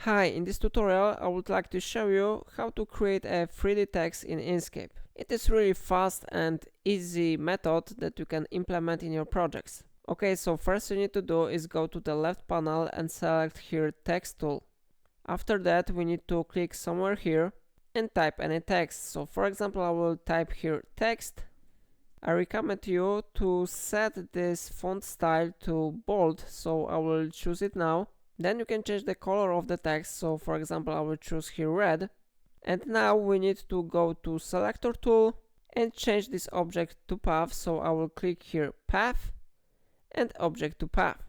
Hi, in this tutorial I would like to show you how to create a 3D text in Inkscape. It is really fast and easy method that you can implement in your projects. Okay, so first you need to do is go to the left panel and select here text tool. After that we need to click somewhere here and type any text. So for example I will type here text. I recommend you to set this font style to bold, so I will choose it now. Then you can change the color of the text, so for example I will choose here red. And now we need to go to selector tool and change this object to path, so I will click here path and object to path.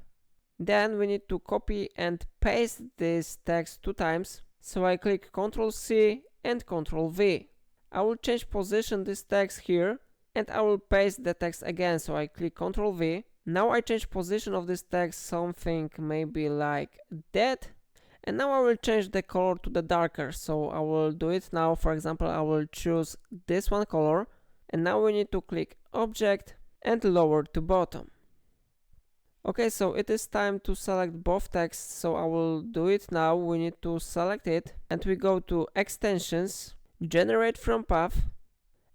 Then we need to copy and paste this text 2 times, so I click Ctrl C and Ctrl V. I will change position this text here and I will paste the text again, so I click Ctrl V. Now I change position of this text something maybe like that, and now I will change the color to the darker, so I will do it now. For example I will choose this one color, and now we need to click object and lower to bottom. Okay, so it is time to select both texts, so I will do it now. We need to select it and we go to extensions, generate from path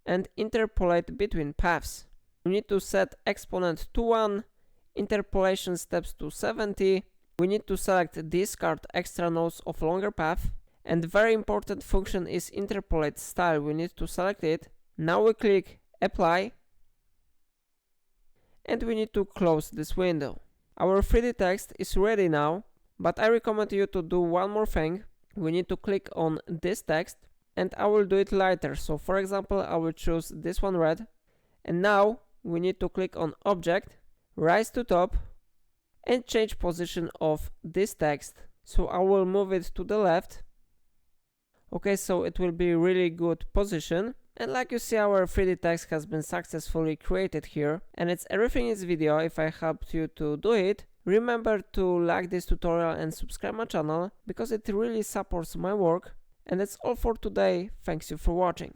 and interpolate between paths. We need to set exponent to 1, interpolation steps to 70. We need to select discard extra nodes of longer path, and very important function is interpolate style. We need to select it. Now we click apply and we need to close this window. Our 3D text is ready now, but I recommend you to do one more thing. We need to click on this text and I will do it lighter. So for example I will choose this one red, and now we need to click on object, rise to top and change position of this text. So I will move it to the left. Okay, so it will be really good position. And like you see, our 3D text has been successfully created here. And it's everything in this video. If I helped you to do it, remember to like this tutorial and subscribe my channel, because it really supports my work. And that's all for today. Thanks you for watching.